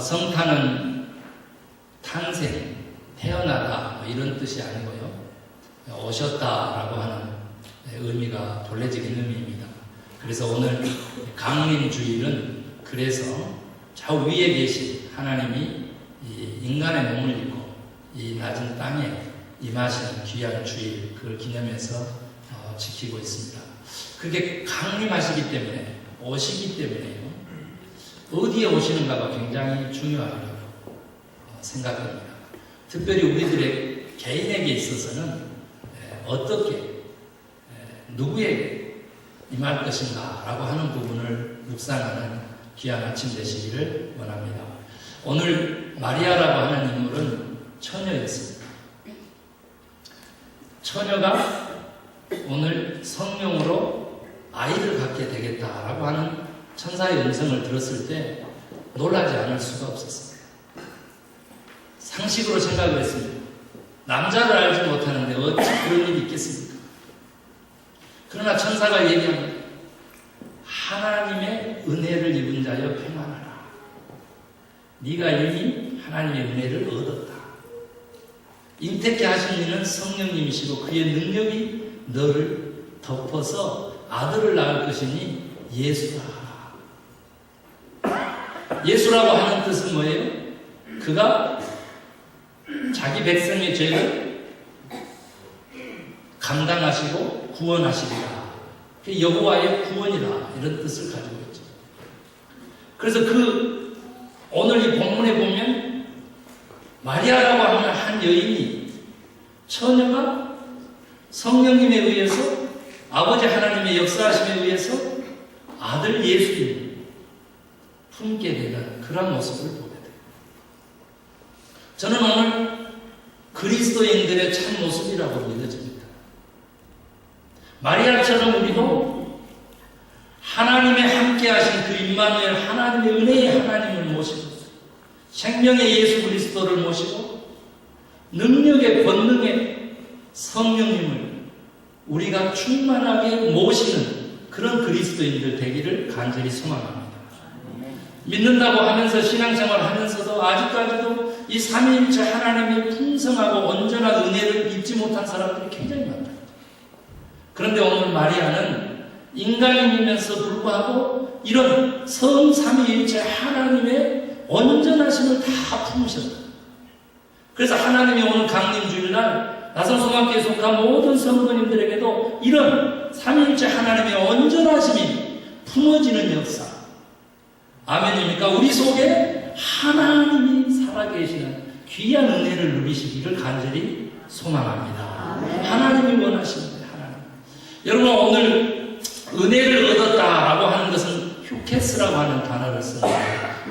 성탄은 탄생, 태어나다 이런 뜻이 아니고요. 오셨다라고 하는 의미가 본래적인 의미입니다. 그래서 오늘 강림주일은 그래서 저 위에 계신 하나님이 이 인간의 몸을 입고 이 낮은 땅에 임하시는 귀한 주일, 그걸 기념해서 지키고 있습니다. 그게 강림하시기 때문에, 오시기 때문에요. 어디에 오시는가가 굉장히 중요하다고 생각합니다. 특별히 우리들의 개인에게 있어서는 어떻게, 누구에게 임할 것인가 라고 하는 부분을 묵상하는 귀한 아침 되시기를 원합니다. 오늘 마리아라고 하는 인물은 처녀였습니다. 처녀가 오늘 성령으로 아이를 갖게 되겠다라고 하는 천사의 음성을 들었을 때 놀라지 않을 수가 없었습니다. 상식으로 생각을 했습니다. 남자를 알지 못하는데 어찌 그런 일이 있겠습니까? 그러나 천사가 얘기합니다. 하나님의 은혜를 입은 자여 평안하라. 네가 이미 하나님의 은혜를 얻었다. 잉태케 하신 이는 성령님이시고 그의 능력이 너를 덮어서 아들을 낳을 것이니 예수라. 예수라고 하는 뜻은 뭐예요? 그가 자기 백성의 죄를 감당하시고 구원하시리라. 여호와의 구원이라 이런 뜻을 가지고 있죠. 그래서 오늘 이 본문에 보면 마리아라고 하는 한 여인이, 처녀가 성령님에 의해서, 아버지 하나님의 역사하심에 의해서 아들 예수님 품게 되는 그런 모습을 보게 돼요. 저는 오늘 그리스도인들의 참 모습이라고 믿어집니다. 마리아처럼 우리도 하나님의 함께 하신 그 임마누엘, 하나님의 은혜의 하나님을 모시고 생명의 예수 그리스도를 모시고 능력의 권능의 성령님을 우리가 충만하게 모시는 그런 그리스도인들 되기를 간절히 소망합니다. 믿는다고 하면서 신앙생활 하면서도 아직까지도 이 삼위일체 하나님의 풍성하고 온전한 은혜를 잊지 못한 사람들이 굉장히 많다. 그런데 오늘 마리아는 인간이면서 불구하고 이런 성삼위일체 하나님의 온전하심을 다 품으셨다. 그래서 하나님이 오늘 강림주일날 나성소망교에 속한 모든 성도님들에게도 이런 삼위일체 하나님의 온전하심이 품어지는 역사, 아멘입니까? 우리 속에 하나님이 살아계시는 귀한 은혜를 누리시기를 간절히 소망합니다. 하나님이 원하십니다. 하나님. 여러분, 오늘 은혜를 얻었다라고 하는 것은 휴케스라고 하는 단어를 씁니다.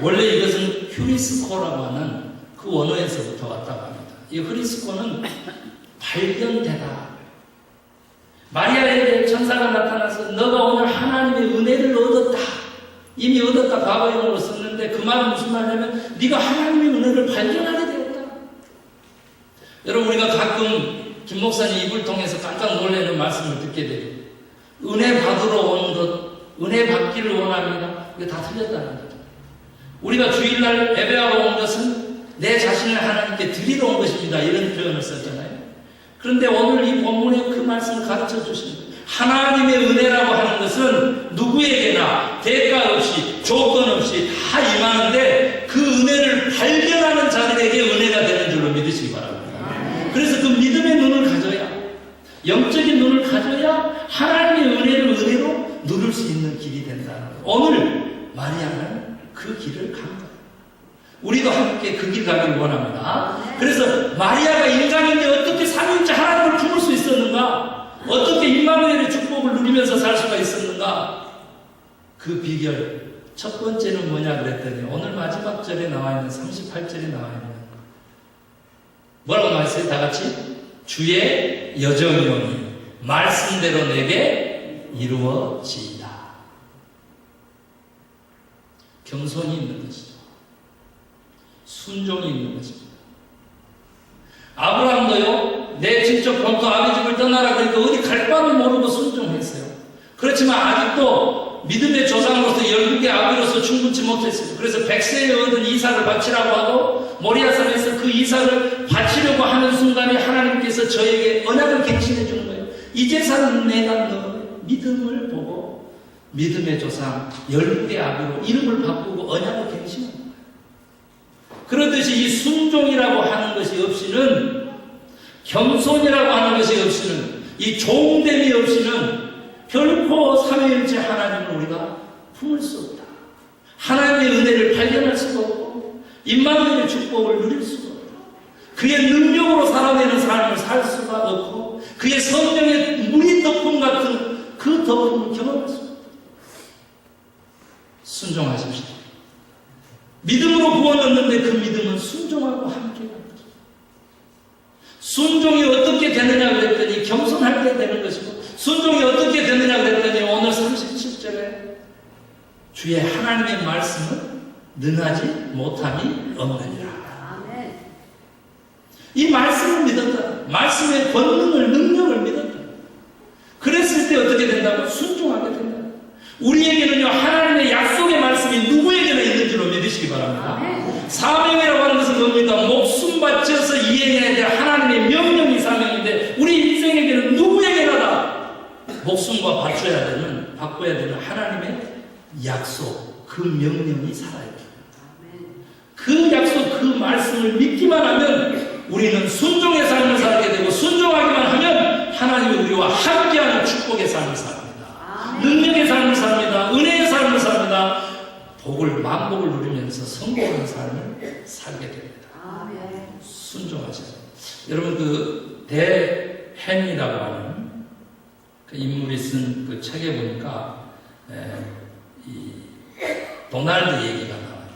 원래 이것은 휴리스코라고 하는 그 원어에서부터 왔다고 합니다. 이 휴리스코는 발견되다. 마리아에게 천사가 나타나서 너가 오늘 하나님의 은혜를 얻었다. 이미 얻었다 과거형으로 썼는데 그 말은 무슨 말이냐면 네가 하나님의 은혜를 발견하게 되었다. 여러분, 우리가 가끔 김 목사님 입을 통해서 깜짝 놀라는 말씀을 듣게 돼요. 은혜 받으러 온 것, 은혜 받기를 원합니다. 이거 다 틀렸다는 거죠. 우리가 주일날 예배하러 온 것은 내 자신을 하나님께 드리러 온 것입니다. 이런 표현을 썼잖아요. 그런데 오늘 이 본문에 그 말씀을 가르쳐 주십니다. 하나님의 은혜라고 하는 것은 누구에게나 대가 없이 조건 없이 다 임하는데 그 은혜를 발견하는 자들에게 은혜가 되는 줄로 믿으시기 바랍니다. 그래서 그 믿음의 눈을 가져야, 영적인 눈을 가져야 하나님의 은혜를 은혜로 누릴 수 있는 길이 된다는 거예요. 오늘 마리아는 그 길을 간 거예요. 우리도 함께 그 길 가기를 원합니다. 그래서 마리아가 인간인데 어떻게 삼위일체 하나님을 품을 수 있었는가? 어떻게 임마누엘의 축복을 누리면서 살 수가 있었는가? 그 비결 첫 번째는 뭐냐 그랬더니 오늘 마지막 절에 나와 있는 38절에 나와 있는 뭐라고 나와있어요? 다 같이 주의 여정이오니 말씀대로 내게 이루어지이다. 겸손이 있는 것이죠. 순종이 있는 것입니다. 아브라함도요, 내 친척 본토 아비 집을 떠나라 그러니까 어디 갈 바를 모르고 순종했어요. 그렇지만 아직도 믿음의 조상으로서 12개 아비로서 충분치 못했어요. 그래서 100세에 얻은 이삭을 바치라고 하고 모리아산에서 그 이삭을 바치려고 하는 순간에 하나님께서 저에게 언약을 갱신해 주는 거예요. 이 제사는 내가 너 믿음을 보고 믿음의 조상 12개 아비로 이름을 바꾸고 언약을 갱신하는 거예요. 그러듯이 이 순종이라고 하는 것이 없이는, 겸손이라고 하는 것이 없이는, 이 종됨이 없이는 결코 삼위일체 하나님을 우리가 품을 수 없다. 하나님의 은혜를 발견할 수가 없고 임마누엘의 축복을 누릴 수가 없다. 그의 능력으로 살아내는 삶을 살 수가 없고 그의 성령의 물이 덮음 같은 그 덮음을 경험할 수가 없다. 순종하십시오. 믿음으로 구원 얻는데 그 믿음은 순종하고 함께 가는 거죠. 순종이 어떻게 되느냐 그랬더니 겸손할 때 되는 것이고, 순종이 어떻게 되느냐 그랬더니 오늘 37절에 주의 하나님의 말씀은 능하지 못함이 없느니라. 이 말씀을 믿었다. 말씀의 권능을, 능력을 믿었다. 그랬을 때 어떻게 된다고? 순종하게 된다. 우리에게는요, 하나님의 약속의 말씀이 누구에게나 있는 줄로 믿으시기 바랍니다. 사명이라고 하는 것은 뭡니까? 목숨 바쳐서 이행해야 될 하나님의 명령이 사명인데, 우리 인생에게는 누구에게나 다 목숨과 바꿔야 되는 하나님의 약속, 그 명령이 살아있다. 그 약속, 그 말씀을 믿기만 하면 우리는 순종의 삶을 살게 되고, 순종하기만 하면 하나님이 우리와 함께하는 축복의 삶을 삽니다. 능력의 삶을 삽니다. 은혜의 삶을 삽니다. 만복을 누리면서 성공하는 삶을 살게 됩니다. 순종하셔서. 여러분, 그 대헨이라고 하는 그 인물이 쓴 그 책에 보니까 이 도날드 얘기가 나와요.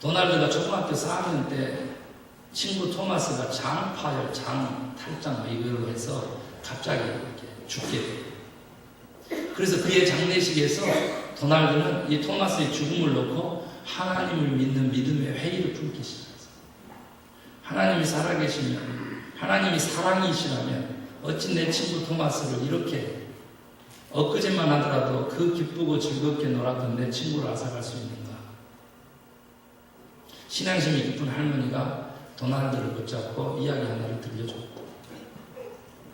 도날드가 초등학교 4학년 때 친구 토마스가 탈장 이걸로 해서 갑자기 이렇게 죽게 돼요. 그래서 그의 장례식에서 도날드는 이 토마스의 죽음을 놓고 하나님을 믿는 믿음의 회의를 풀기 시작했어요. 하나님이 살아계시면, 하나님이 사랑이시라면 어찌 내 친구 토마스를 이렇게 엊그제만 하더라도 그 기쁘고 즐겁게 놀았던 내 친구를 앗아갈 수 있는가? 신앙심이 깊은 할머니가 도날드를 붙잡고 이야기 하나를 들려줬다.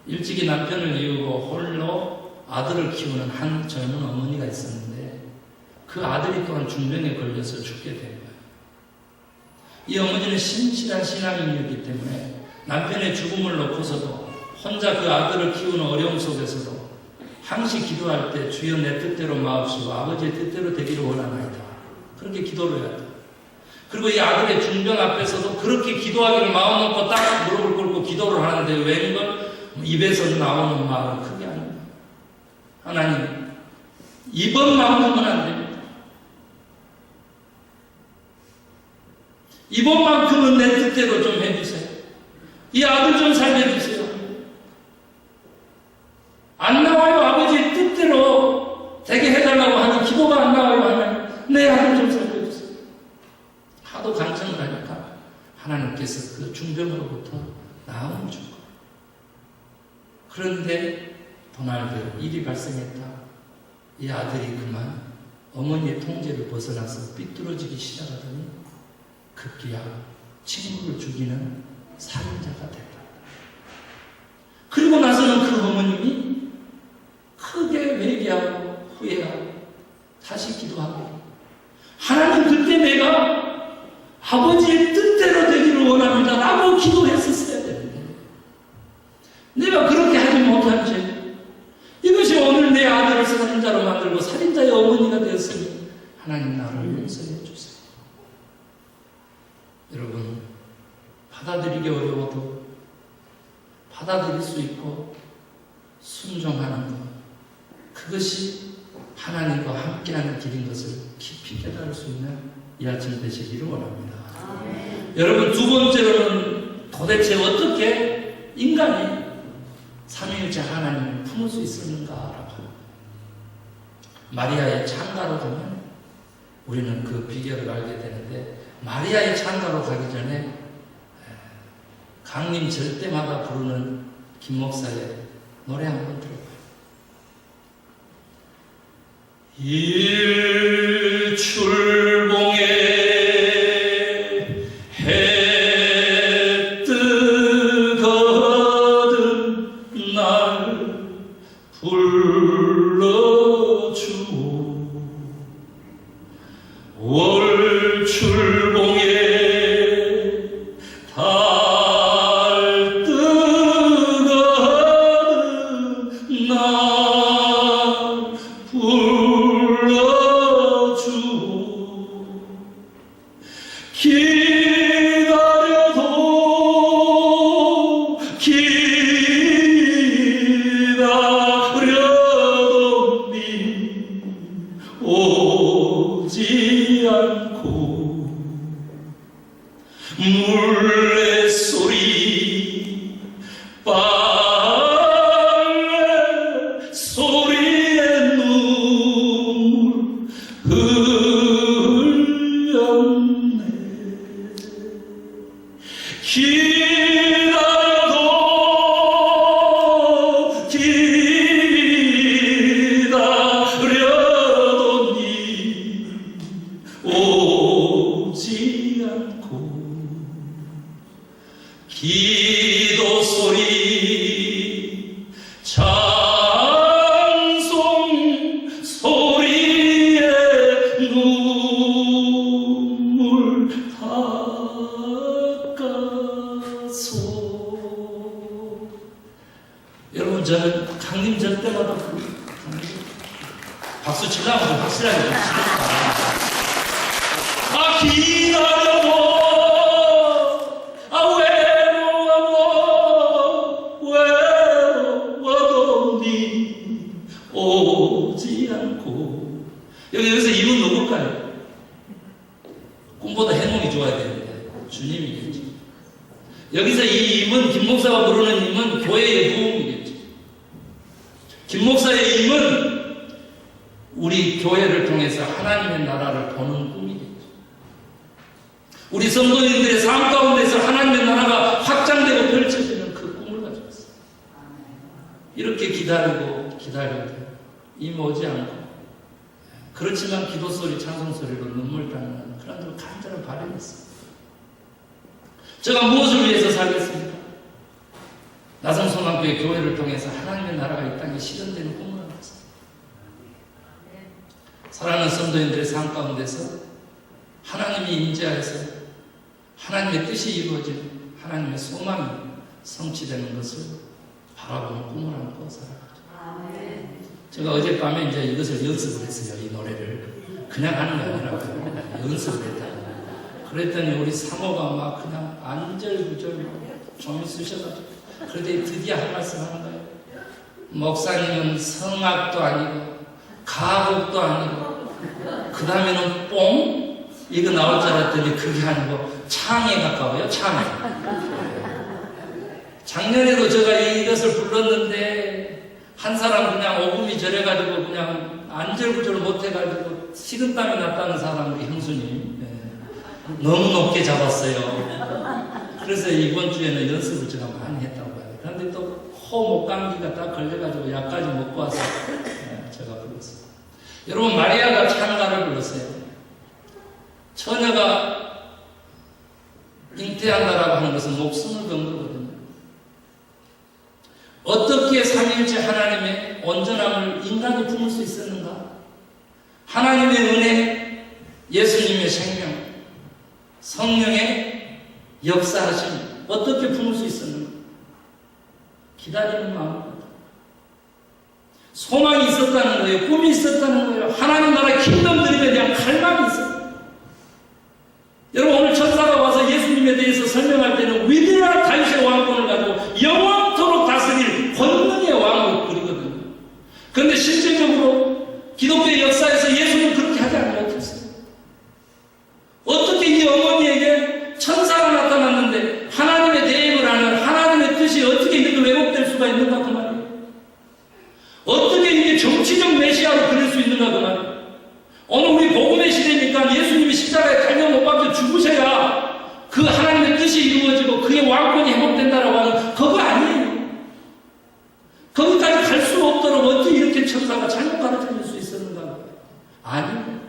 일찍이 남편을 이루고 홀로 아들을 키우는 한 젊은 어머니가 있었는데 그 아들이 또한 중병에 걸려서 죽게 된 거예요. 이 어머니는 신실한 신앙인이었기 때문에 남편의 죽음을 놓고서도 혼자 그 아들을 키우는 어려움 속에서도 항시 기도할 때 주여 내 뜻대로 마옵시고 아버지의 뜻대로 되기를 원하나이다. 그렇게 기도를 해야 돼. 그리고 이 아들의 중병 앞에서도 그렇게 기도하기를 마음 먹고 딱 무릎을 꿇고 기도를 하는데 웬걸 입에서 나오는 말은 크게 아닙니다. 하나님, 이번만큼은 안 됩니다. 이번만큼은 내 뜻대로 좀 해주세요. 이 아들 좀 살려주세요. 안 나와요. 아버지의 뜻대로 되게 해달라고 하는 기도가 안 나와요. 하나님, 내 아들 좀 살려주세요. 하도 간청을 하니까 하나님께서 그 중병으로부터 나음을 준 거예요. 그런데 도날드 일이 발생했다. 이 아들이 그만 어머니의 통제를 벗어나서 삐뚤어지기 시작하더니 급기야 친구를 죽이는 살인자가 됐다. 그리고 나서는 그 어머님이 크게 회개하고 후회하고 다시 기도하고, 하나님 그때 내가 아버지의 뜻대로 되기를 원합니다 라고 기도했었어야 되는데 내가 그렇게 하지 못한 죄, 이것이 오늘 내 아들을 살인자로 만들고 살인자의 어머니가 되었으니 하나님 나를 용서해 주세요. 여러분, 받아들이기 어려워도 받아들일 수 있고 순종하는 것, 그것이 하나님과 함께하는 길인 것을 깊이 깨달을 수 있는 이 아침 되시기를 원합니다. 여러분, 두 번째로는 도대체 어떻게 인간이 삼위일체 하나님을 품을 수 있었는가라고 마리아의 창가로 가면 우리는 그 비결을 알게 되는데, 마리아의 창가로 가기 전에 강림 절 때마다 부르는 김 목사의 노래 한번 들어봐요. 일출봉에 해 뜨거든 날 불러주오 월출봉에 달 뜨거든 날 불러주오 기다려도 기다려도 니 오지 않고 물레소리 빨래 소리에 눈물 흘렸네 기다려도 기다려도 니 오지 않고 기도 소리 찬송 소리에 눈물 닦아서 여러분 저는 강림절 때마다 박수 치려면 좀 확실하게 좀 치겠다. 아 기다려도 아 외로워도 니 오지 않고 여기서 이분 누굴까요? 꿈보다 해몽이 좋아야 되는데 주님이겠죠. 여기서 이 임은 김 목사가 부르는 임은 교회의 부흥이겠죠. 김 목사의 임은 우리 교회를 통해서 하나님의 나라를 보는 꿈이겠죠. 우리 성도님들의 삶 가운데서 하나님의 나라가 확장되고 펼쳐지는 그 꿈을 가지고 있어요. 이렇게 기다리고 임 오지 않고 그렇지만 기도 소리 찬송 소리로 눈물 닦는 그런 간절한 바람이 있습니다. 제가 무엇을 위해서 살겠습니까? 나성소망교회 교회를 통해서 하나님의 나라가 이 땅에 실현되는 꿈을 하고 있습니다. 사랑하는 성도님들의 삶 가운데서 하나님이 임재하여서 하나님의 뜻이 이루어지는 하나님의 소망이 성취되는 것을 바라보는 꿈을 안고 살아가죠. 제가 어젯밤에 이제 이것을 연습을 했어요. 이 노래를 그냥 하는 게 아니라 연습을 했다. 그랬더니 우리 사모가 막 그냥 안절부절 종이 쓰셔가지고 그랬더니 드디어 한 말씀 하는 거예요. 목사님은 성악도 아니고 가곡도 아니고 그 다음에는 뽕? 이거 나올 줄 알았더니 그게 아니고 창에 가까워요. 창에. 작년에도 제가 이것을 불렀는데 한 사람 그냥 오금이 저래가지고 그냥 안절부절 못해가지고 식은땀이 났다는 사람 우리 형수님 너무 높게 잡았어요. 그래서 이번 주에는 연습을 제가 많이 했다고 봐요. 그런데 또 코 목 감기가 딱 걸려가지고 약까지 먹고 와서 제가 불렀어요. 여러분 마리아가 찬가를 불렀어요. 처녀가 잉태한다라고 하는 것은 목숨을 건 거거든요. 어떻게 삼위일체 하나님의 온전함을 인간이 품을 수 있었는가? 하나님의 은혜, 예수님의 생명, 성령의 역사하심 어떻게 품을 수 있었는가? 기다리는 마음입니다. 소망이 있었다는 거예요. 꿈이 있었다는 거예요. 하나님 나라 킹덤 드림에 대한 갈망이 있었어요. 여러분 오늘 천사가 와서 예수님에 대해서 설명할 때는 위대한 다윗의 왕권을 가지고 영원토록 다스릴 권능의 왕을 그리거든요. 그런데 실제적으로 기독교의 역사에서 예수는 그렇게 하지 못했어요. 어떻게 이 어머니에게 천사가 나타났는데 하나님의 대행을 하는 하나님의 뜻이 어떻게 이렇게 왜곡될 수가 있는가 그 말이에요. 어떻게 이게 정치적 메시아로 그릴 수 있는가 그 말이에요. 오늘 우리 복음의 시대니까 예수님이 십자가에 달려 못 박혀 죽으셔야 그 하나님의 뜻이 이루어지고 그의 왕권이 회복된다라고 하는 그거 아니에요. 거기까지 갈 수 없도록 어떻게 이렇게 천사가 잘못 가르쳐 줄 수 있었는가. 아니.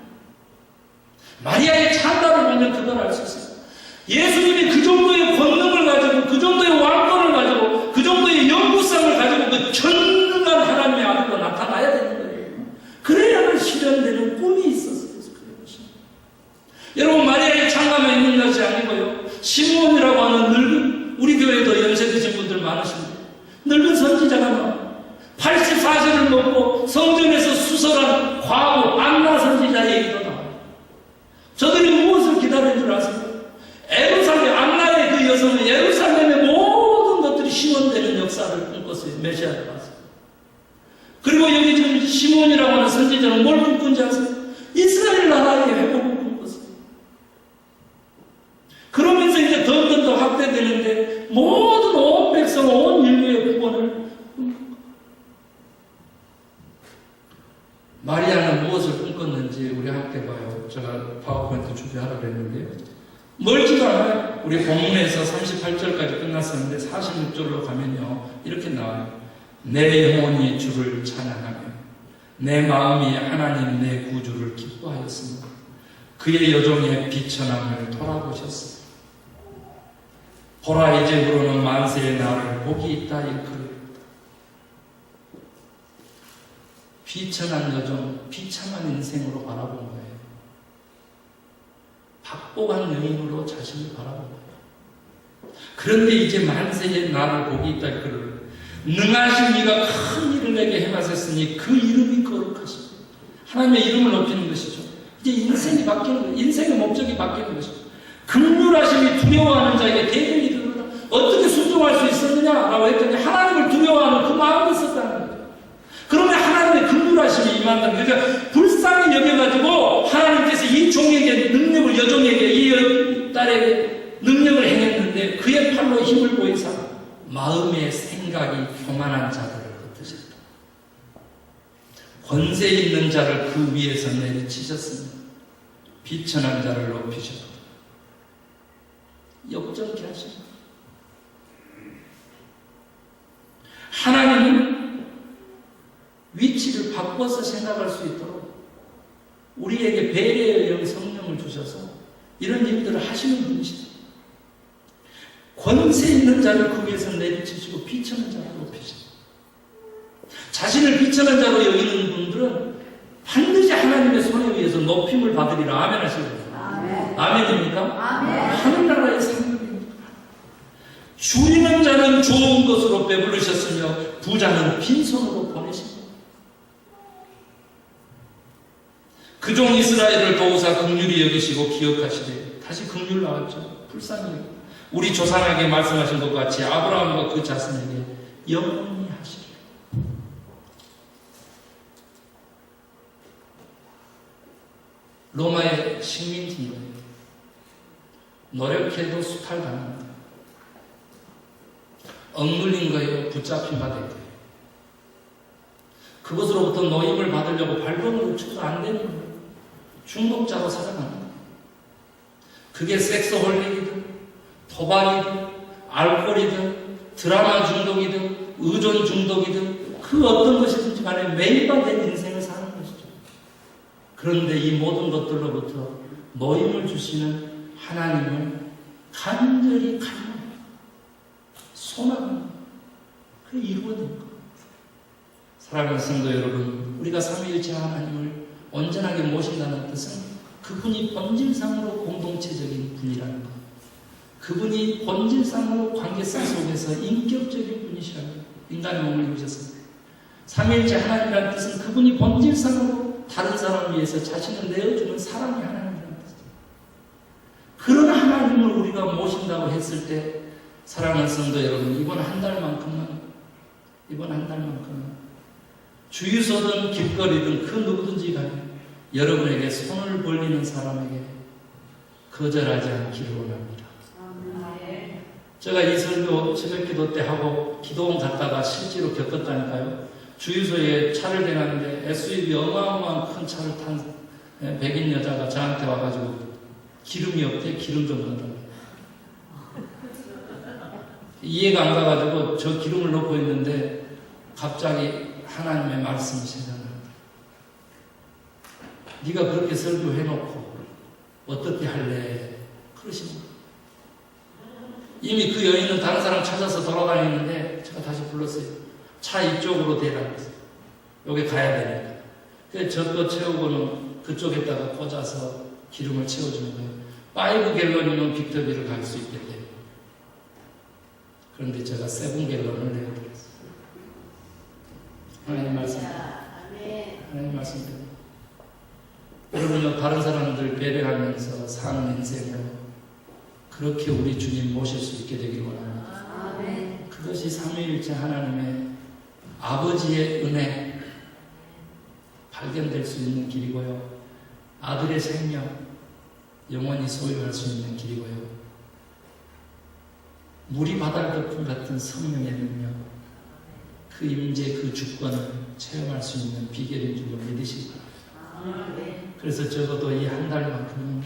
마리아의 찬다를 보면 그걸 알 수 있어요. 예수님이 그 정도의 권능을 가지고, 그 정도의 왕권을 가지고, 그 정도의 영구성을 가지고 그 전능한 하나님의 아들로 나타나야 되는 거예요. 그래야만 실현되는 꿈이 있었어요. 여러분, 마리아의 창가만 있는 것이 아니고요. 시므온이라고 하는 늙은, 우리 교회도 연세 드신 분들 많으십니다. 늙은 선지자가 나와요. 84세를 먹고 성전에서 수설한 과부 안나 선지자 얘기도 나와요. 저들이 무엇을 기다리는 줄 아세요? 예루살렘, 안나의 그 여성은 예루살렘의 모든 것들이 시원되는 역사를 꿈꿨어요. 메시아를 봤어요. 그리고 여기 지금 시므온이라고 하는 선지자는 뭘 꿈꾼지 아세요? 이스라엘 나라의 회복을 꿈꿨어요. 그러면서 이제 점점 더 확대되는데 모든 온 백성, 온 인류의 구원을 마리아는 무엇을 꿈꿨는지 우리 함께 봐요. 제가 파워포인트 준비하라고 했는데요. 멀지도 않아요. 우리 본문에서 38절까지 끝났었는데 46절로 가면요. 이렇게 나와요. 내 영혼이 주를 찬양하며 내 마음이 하나님 내 구주를 기뻐하였습니다. 그의 여종의 비천함을 돌아보셨습니다. 보라 이제부로는 만세의 날을 복이 있다 일컬어요. 비천한 여종, 비참한 인생으로 바라본 거예요. 박복한 여인으로 자신을 바라본 거예요. 그런데 이제 만세의 날을 복이 있다 일컬어요. 능하신 이가 큰 일을 내게 행하셨으니 그 이름이 거룩하십니다. 하나님의 이름을 높이는 것이죠. 이제 인생이 바뀌는 거예요. 인생의 목적이 바뀌는 것이죠. 긍휼하심이 두려워하는 자에게 대변이 이르노라. 어떻게 순종할 수 있었느냐라고 했더니 하나님을 두려워하는 그 마음이 있었다는 거예요. 그러면 하나님의 긍휼하심이 임한다는 거예요. 그러니까 불쌍히 여겨가지고 하나님께서 이 종에게 능력을, 여종에게, 이 딸에게 능력을 행했는데 그의 팔로 힘을 보이사 마음의 생각이 교만한 자들을 흩으셨다. 권세 있는 자를 그 위에서 내리치셨습니다. 비천한 자를 높이셨다. 역전케 하십니다. 하나님은 위치를 바꿔서 생각할 수 있도록 우리에게 배려의 영 성령을 주셔서 이런 일들을 하시는 분이시죠. 권세 있는 자를 그 위에서 내리치시고 비천한 자를 높이시고, 자신을 비천한 자로 여기는 분들은 반드시 하나님의 손에 의해서 높임을 받으리라. 아멘 하시거든요. 아멘입니까? 아멘. 하늘나라의 상급입니다. 줄이는 자는 좋은 것으로 배부르셨으며 부자는 빈손으로 보내십니다. 그 종 이스라엘을 도우사 긍휼히 여기시고 기억하시되, 다시 긍휼 나왔죠. 불쌍히 우리 조상에게 말씀하신 것 같이 아브라함과 그 자손에게 영원히 하시리라. 로마의 식민지입니다. 노력해도 수탈당합니다. 억눌린 거예요. 붙잡힌 바 될 거예요. 그것으로부터 노임을 받으려고 발버둥을 쳐도 안 되는 거예요. 중독자로 살아갑니다. 그게 섹스홀릭이든 도박이든 알코올이든 드라마 중독이든 의존 중독이든 그 어떤 것이든지 간에 매일바된 인생을 사는 것이죠. 그런데 이 모든 것들로부터 노임을 주시는 하나님을 간절히 갈망합니다. 소망합니다. 그 이루어진 것. 사랑하는 성도 여러분, 우리가 삼위일체 하나님을 온전하게 모신다는 뜻은 그분이 본질상으로 공동체적인 분이라는 것, 그분이 본질상으로 관계성 속에서 인격적인 분이시라는 것, 인간의 몸을 입으셨습니다. 삼위일체 하나님이라는 뜻은 그분이 본질상으로 다른 사람을 위해서 자신을 내어주는 사랑의 하나님이라는 뜻입니다. 그런 하나님을 우리가 모신다고 했을 때, 사랑하는 성도 여러분, 이번 한 달만큼은 주유소든 길거리든 그 누구든지 간에 여러분에게 손을 벌리는 사람에게 거절하지 않기를 원합니다. 제가 이 설교 새벽 기도 때 하고 기도원 갔다가 실제로 겪었다니까요. 주유소에 차를 대놨는데 SUV 어마어마한 큰 차를 탄 백인 여자가 저한테 와가지고 기름이 없대. 기름 좀 넣어달라고. 이해가 안 가가지고 저 기름을 넣고 있는데 갑자기 하나님의 말씀이 생각납니다. 네가 그렇게 설교해놓고 어떻게 할래? 그러시는 거예요. 이미 그 여인은 다른 사람 찾아서 돌아다니는데 제가 다시 불렀어요. 차 이쪽으로 대라고 했어요. 여기 가야 되니까. 그래서 저 거 채우고는 그쪽에다가 꽂아서 기름을 채워주는 거예요. 5갤런이면 빅터비를 갈 수 있겠대요. 그런데 제가 7갤런을 내어드렸어요. 하나님 말씀. 하나님 말씀입니다. 여러분요, 다른 사람들 배려하면서 사는 인생으로 그렇게 우리 주님 모실 수 있게 되길 원합니다. 그것이 삼위일체 하나님의 아버지의 은혜 발견될 수 있는 길이고요. 아들의 생명 영원히 소유할 수 있는 길이고요. 물이 바다를 덮은 같은 성령의 능력, 그 임재, 그 주권을 체험할 수 있는 비결인 줄로 믿으시기 바랍니다. 그래서 적어도 이 한 달만큼은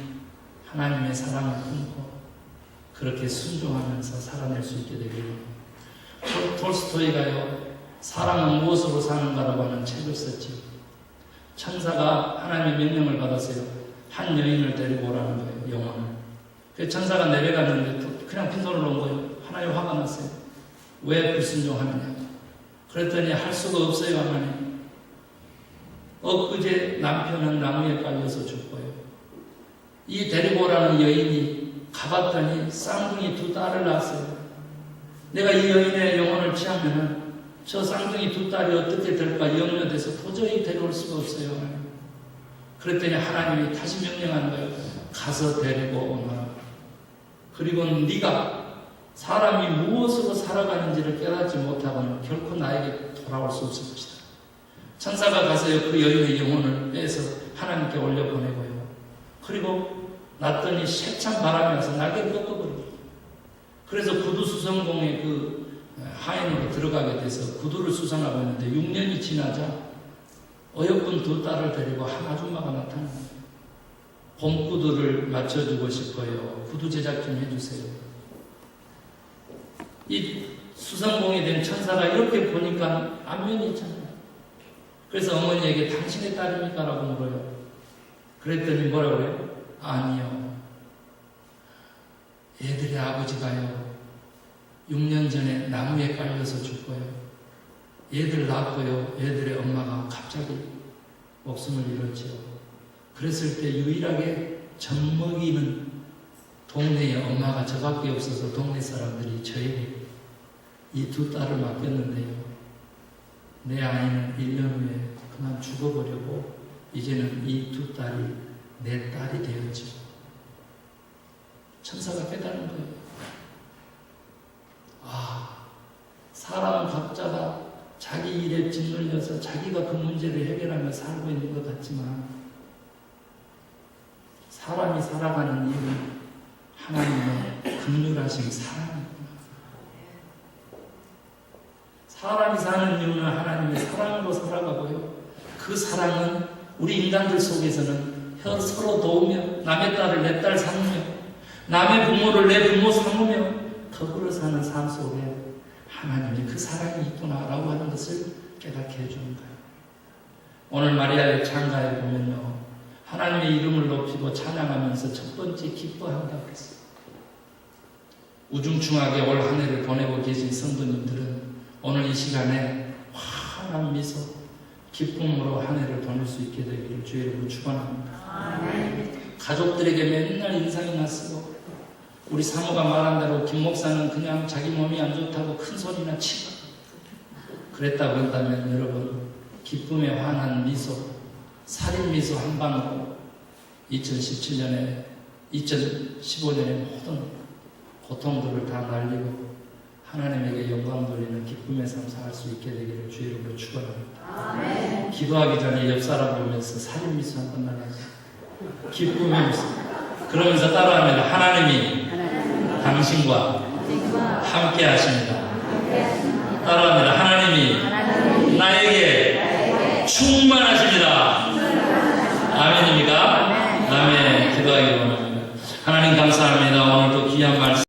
하나님의 사랑을 품고 그렇게 순종하면서 살아낼 수 있게 되기를. 톨스토이가요, 사랑은 무엇으로 사는가라고 하는 책을 썼지요. 천사가 하나님의 명령을 받았어요. 한 여인을 데리고 오라는 거예요, 영혼을. 그 천사가 내려갔는데 그냥 빈손으로 온 거예요. 하나님 화가 났어요. 왜 불순종하느냐. 그랬더니 할 수가 없어요, 하나님. 엊그제 남편은 나무에 깔려서 죽고요. 이 데리고 오라는 여인이 가봤더니 쌍둥이 2딸을 낳았어요. 내가 이 여인의 영혼을 취하면은 저 쌍둥이 2딸이 어떻게 될까 염려돼서 도저히 데려올 수가 없어요. 그랬더니 하나님이 다시 명령하는 거예요. 가서 데리고 오너라. 그리고 네가 사람이 무엇으로 살아가는지를 깨닫지 못하고는 결코 나에게 돌아올 수 없을 것이다. 천사가 가서요, 그 여인의 영혼을 빼서 하나님께 올려보내고요. 그리고 났더니 세찬 바람이 와서 날개를 꺾어버립니다. 그래서 구두 수성공의 그 하인으로 들어가게 돼서 구두를 수성하고 있는데 6년이 지나자 어여쁜 2딸을 데리고 한 아줌마가 나타납니다. 봄 구두를 맞춰주고 싶어요. 구두 제작 좀 해주세요. 이 수성공이 된 천사가 이렇게 보니까 안면이 있잖아요. 그래서 어머니에게 당신의 딸입니까? 라고 물어요. 그랬더니 뭐라고 그래요? 아니요. 애들의 아버지가요, 6년 전에 나무에 깔려서 죽고요. 얘들 낳고요, 얘들의 엄마가 갑자기 목숨을 잃었지요. 그랬을 때 유일하게 젖먹이는 동네에 엄마가 저밖에 없어서 동네 사람들이 저에게 이 2딸을 맡겼는데요. 내 아이는 1년 후에 그만 죽어버리고 이제는 이 2딸이 내 딸이 되었지요. 천사가 깨달은 거예요. 아, 사람은 각자가 자기 일에 짓눌려서 자기가 그 문제를 해결하며 살고 있는 것 같지만 사람이 살아가는 이유는 하나님의 긍휼하신 사랑이구나. 사람이 사는 이유는 하나님의 사랑으로 살아가고요. 그 사랑은 우리 인간들 속에서는 서로 도우며 남의 딸을 내 딸 삼으며 남의 부모를 내 부모 삼으며 더불어 사는 삶 속에 하나님이 그 사랑이 있구나라고 하는 것을 깨닫게 해주는 거예요. 오늘 마리아의 찬가에 보면요, 하나님의 이름을 높이고 찬양하면서 첫 번째 기뻐한다고 했어요. 우중충하게 올 한 해를 보내고 계신 성도님들은 오늘 이 시간에 환한 미소, 기쁨으로 한 해를 보낼 수 있게 되기를 주의 이름으로 축원합니다. 가족들에게 맨날 인상이나 쓰고 우리 사모가 말한 대로 김 목사는 그냥 자기 몸이 안 좋다고 큰 소리나 치고 그랬다고 한다면 여러분, 기쁨의 환한 미소, 살인 미소 한 방으로 2017년에 2015년의 모든 고통들을 다 날리고 하나님에게 영광 돌리는 기쁨의 삶 살 수 있게 되기를 주의 이름으로 축원합니다. 기도하기 전에 옆 사람 보면서 살인 미소 한 번 날려주세요. 기쁨의 미소. 그러면서 따라합니다. 하나님이 당신과 함께 하십니다. 따라합니다. 하나님이 나에게 충만하십니다. 아멘입니까? 아멘. 기도하기 원합니다. 하나님 감사합니다. 오늘도 귀한 말씀